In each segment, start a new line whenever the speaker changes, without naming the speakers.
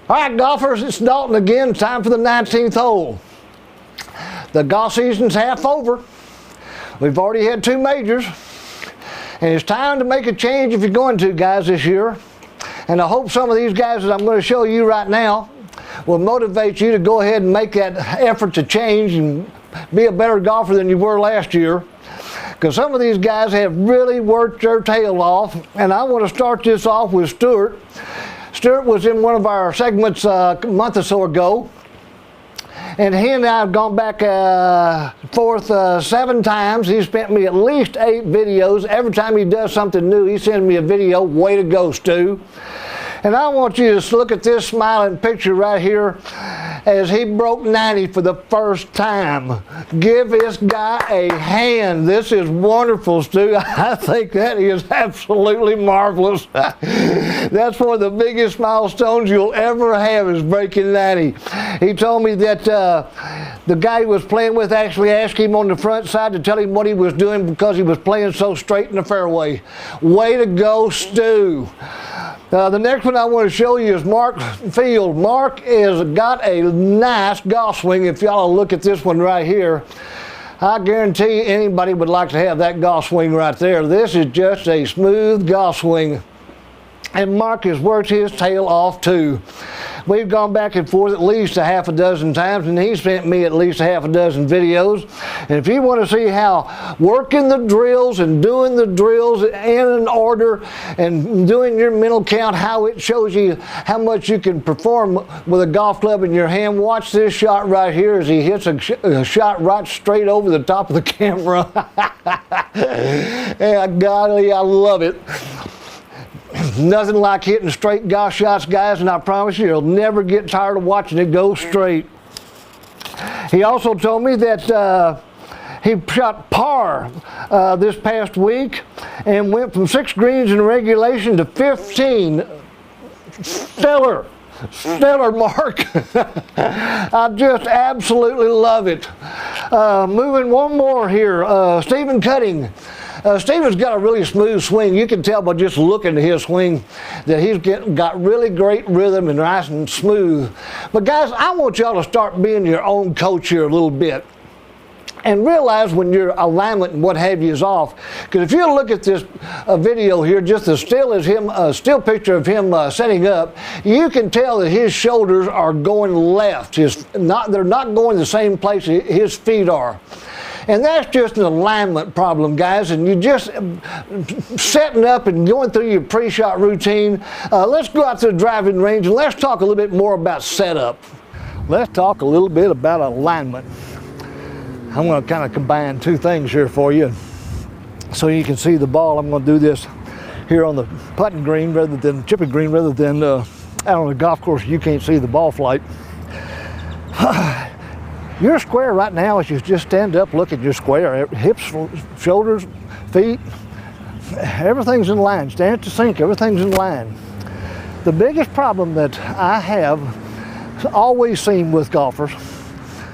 All right, golfers, it's Dalton again. It's time for the 19th hole. The golf season's half over. We've already had 2 majors. And it's time to make a change if you're going to, guys, this year. And I hope some of these guys that I'm going to show you right now will motivate you to go ahead and make that effort to change and be a better golfer than you were last year. Because some of these guys have really worked their tail off. And I want to start this off with Stuart. Stuart was in one of our segments a month or so ago, and he and I have gone back forth 7 times. He spent me at least 8 videos. Every time he does something new, he sends me a video. Way to go, Stu. And I want you to look at this smiling picture right here as he broke 90 for the first time. Give this guy a hand. This is wonderful, Stu. I think that is absolutely marvelous. That's one of the biggest milestones you'll ever have, is breaking 90. He told me that the guy he was playing with actually asked him on the front side to tell him what he was doing because he was playing so straight in the fairway. Way to go, Stu. The next one I want to show you is Mark Field. Mark has got a nice golf swing. If y'all look at this one right here, I guarantee anybody would like to have that golf swing right there. This is just a smooth golf swing. And Mark has worked his tail off too. We've gone back and forth at least a half a dozen times, and he sent me at least a half a dozen videos. And if you want to see how working the drills and doing the drills in an order and doing your mental count, how it shows you how much you can perform with a golf club in your hand, watch this shot right here as he hits a shot right straight over the top of the camera. Yeah, golly, I love it. Nothing like hitting straight golf shots, guys, and I promise you, you'll never get tired of watching it go straight. He also told me that he shot par this past week and went from 6 greens in regulation to 15. Stellar, Mark. I just absolutely love it. Moving one more here, Stephen Cutting. Steven's got a really smooth swing. You can tell by just looking at his swing that he's got really great rhythm and nice and smooth. But guys, I want y'all to start being your own coach here a little bit. And realize when your alignment and what have you is off. Because if you look at this video here, just as still as him, still picture of him setting up, you can tell that his shoulders are going left. They're not going the same place his feet are. And that's just an alignment problem, guys, and you're just setting up and going through your pre-shot routine. Let's go out to the driving range and let's talk a little bit more about setup. Let's talk a little bit about alignment. I'm going to kind of combine 2 things here for you so you can see the ball. I'm going to do this here on the putting green rather than chipping green, rather than out on the golf course. You can't see the ball flight. You're square right now as you just stand up, look at your square. Hips, shoulders, feet, everything's in line. Stand at the sink, everything's in line. The biggest problem that I have always seen with golfers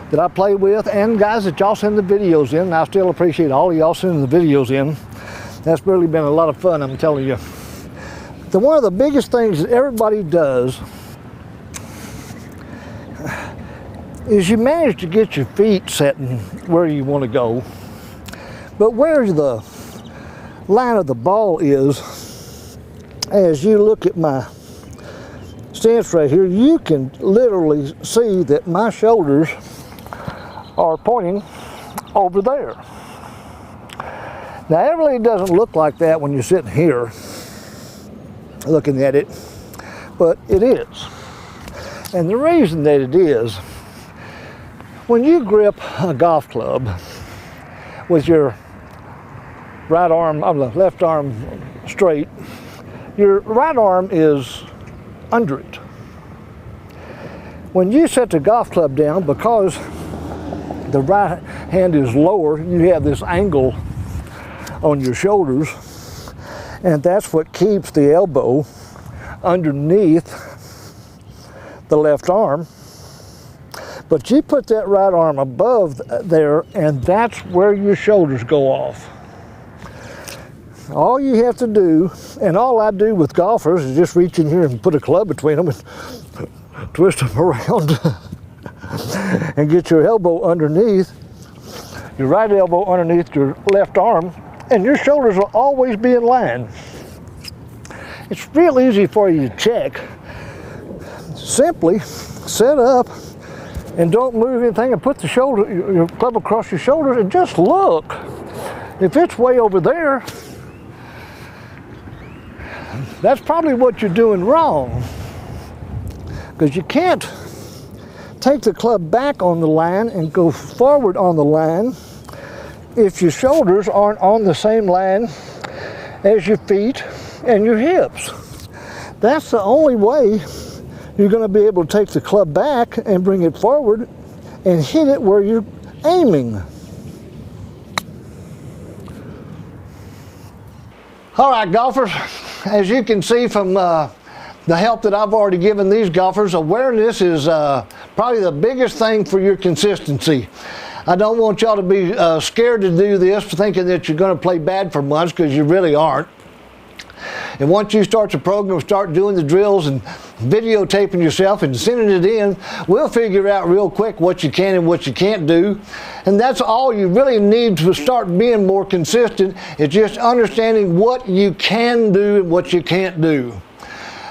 that I play with, and guys that y'all send the videos in, and I still appreciate all of y'all sending the videos in. That's really been a lot of fun, I'm telling you. One of the biggest things that everybody does is you manage to get your feet setting where you want to go, but where the line of the ball is, as you look at my stance right here, you can literally see that my shoulders are pointing over there. Now, it really doesn't look like that when you're sitting here looking at it, but it is. And the reason that it is, when you grip a golf club with your right arm, left arm straight, your right arm is under it. When you set the golf club down, because the right hand is lower, you have this angle on your shoulders, and that's what keeps the elbow underneath the left arm. But you put that right arm above there, and that's where your shoulders go off. All you have to do, and all I do with golfers, is just reach in here and put a club between them and twist them around and get your elbow underneath, your right elbow underneath your left arm, and your shoulders will always be in line. It's real easy for you to check. Simply set up and don't move anything and put the shoulder, your club across your shoulders and just look. If it's way over there, that's probably what you're doing wrong, because you can't take the club back on the line and go forward on the line if your shoulders aren't on the same line as your feet and your hips. That's the only way you're going to be able to take the club back and bring it forward and hit it where you're aiming. All right, golfers, as you can see from the help that I've already given these golfers, awareness is probably the biggest thing for your consistency. I don't want y'all to be scared to do this, thinking that you're going to play bad for months, because you really aren't. And once you start the program, start doing the drills and videotaping yourself and sending it in, we'll figure out real quick what you can and what you can't do. And that's all you really need to start being more consistent, is just understanding what you can do and what you can't do.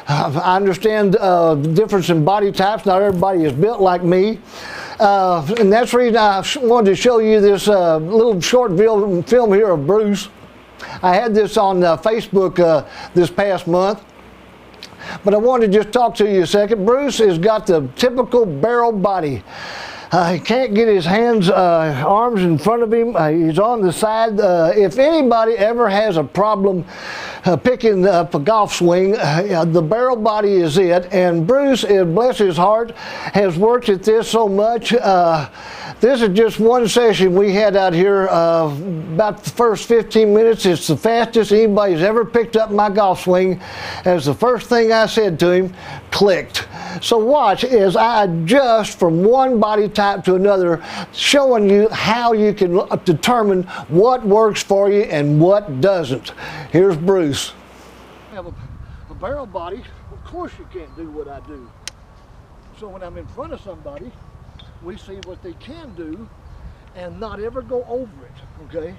I understand the difference in body types. Not everybody is built like me. And that's the reason I wanted to show you this little short film here of Bruce. I had this on Facebook this past month, but I wanted to just talk to you a second. Bruce has got the typical barrel body. He can't get his arms in front of him. He's on the side. If anybody ever has a problem picking up a golf swing, the barrel body is it. And Bruce, bless his heart, has worked at this so much. This is just one session we had out here. About the first 15 minutes, it's the fastest anybody's ever picked up my golf swing. As the first thing I said to him, clicked. So watch as I adjust from one body type to another, showing you how you can determine what works for you and what doesn't. Here's Bruce. I have a barrel body. Of course you can't do what I do. So when I'm in front of somebody, we see what they can do and not ever go over it, okay?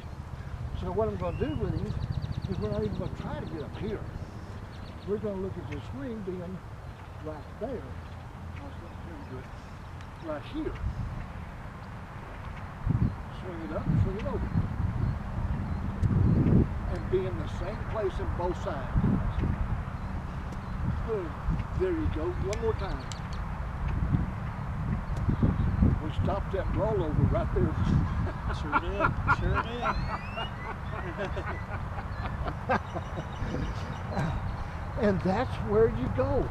So what I'm going to do with him is we're not even going to try to get up here. We're going to look at the swing being right there. Right here. Swing it up, swing it over. And be in the same place in both sides. Boom. There you go. One more time. We stopped that rollover right there.
Sure did. Sure did.
And that's where you go.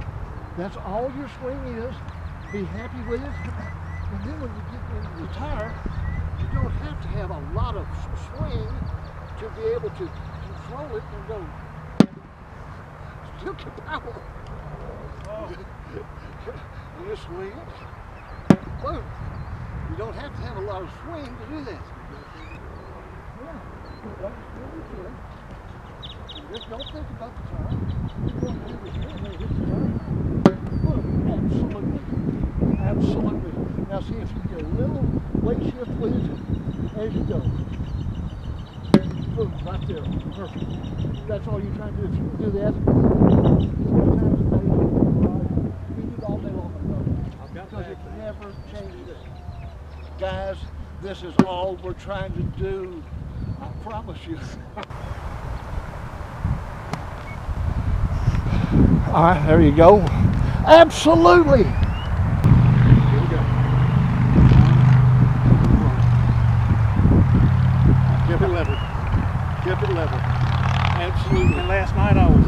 That's all your swing is. Be happy with it. And then when you get into the tire, you don't have to have a lot of swing to be able to control it and go. Still get power. Oh. You just swing it. Boom. You don't have to have a lot of swing to do that. Yeah. Just don't think about the tire. You're going to do this here and then hit the tire. Boom. Absolutely. Absolutely. Now see if you get a little weight shift with it as you go. Boom, right there. Perfect. That's all you're trying to do. If you do that 3 times a day, you do it all day long. Because it never changes. Guys, this is all we're trying to do. I promise you. All right, there you go. Absolutely. Here we go. Keep it level. Keep it level. Absolutely.
And last night I was.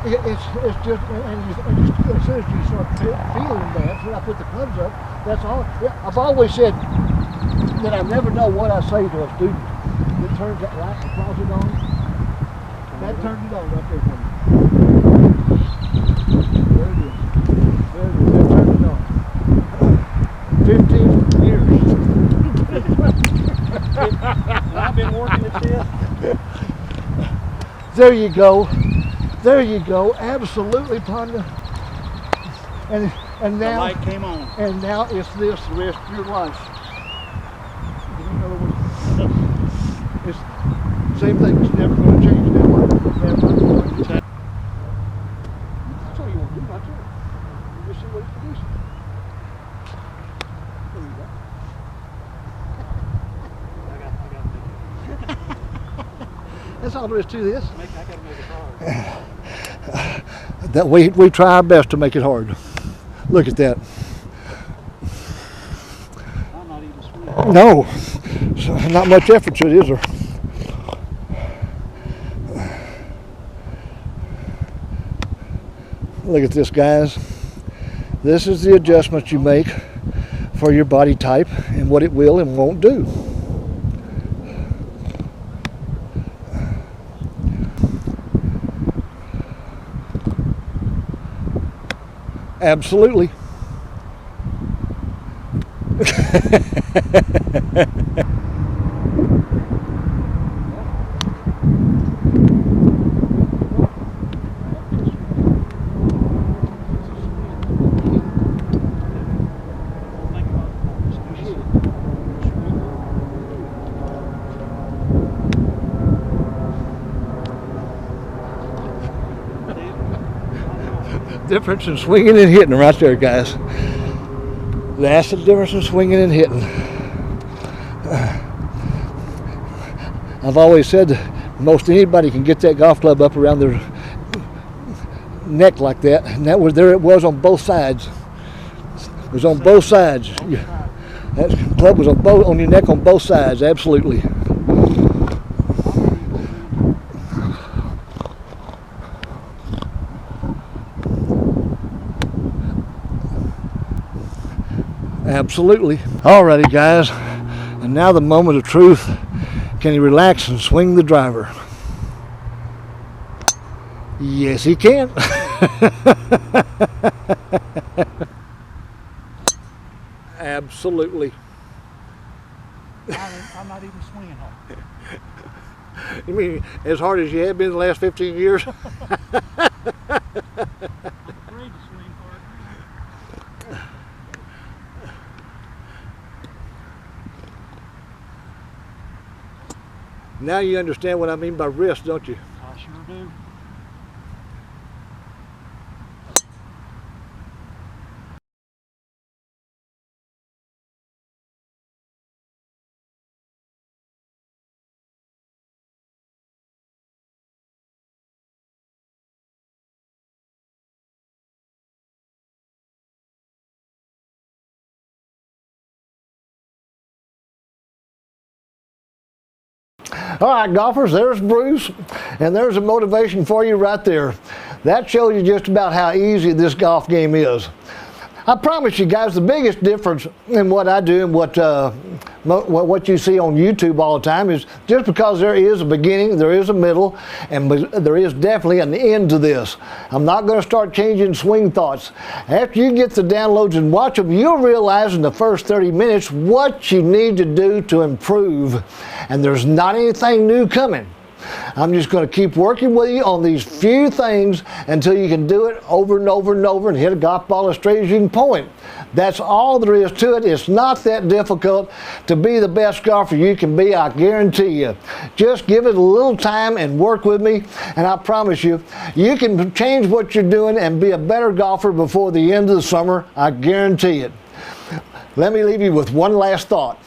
It's just, and as soon as you start feeling that, when I put the clubs up, that's all. I've always said that I never know what I say to a student that turns that light in the closet on. That turns it on right there for me. There it is. There it is. That turns it on. 15 years.
I've been working at this.
There you go. There you go. Absolutely, partner. And
The
now,
light came on.
and now it's this the rest of your life. In other words, it's same thing. It's never going to change. Never going to change. That's all you want to do, right there. You just see what it's producing. There you go.
I got
That's all there is to this.
I got to make it hard.
That we try our best to make it hard. Look at that.
I'm not even swinging.
No, not much effort to it, is there? Look at this, guys. This is the adjustments you make for your body type and what it will and won't do. Absolutely. Difference in swinging and hitting right there, guys. That's the difference in swinging and hitting. I've always said that most anybody can get that golf club up around their neck like that, and that was there. It was on both sides. It was on both sides. That club was on your neck on both sides. Absolutely. Absolutely. Alrighty, guys, and now the moment of truth. Can he relax and swing the driver? Yes, he can. Absolutely.
I'm not even swinging hard.
You mean as hard as you have been the last 15 years?
I'm afraid to swing hard.
Now you understand what I mean by wrist, don't you?
I sure do.
All right, golfers, there's Bruce, and there's a motivation for you right there. That shows you just about how easy this golf game is. I promise you guys, the biggest difference in what I do and what you see on YouTube all the time is just because there is a beginning, there is a middle, and there is definitely an end to this. I'm not going to start changing swing thoughts. After you get the downloads and watch them, you'll realize in the first 30 minutes what you need to do to improve. And there's not anything new coming. I'm just going to keep working with you on these few things until you can do it over and over and over and hit a golf ball as straight as you can point. That's all there is to it. It's not that difficult to be the best golfer you can be, I guarantee you. Just give it a little time and work with me, and I promise you, you can change what you're doing and be a better golfer before the end of the summer, I guarantee it. Let me leave you with one last thought.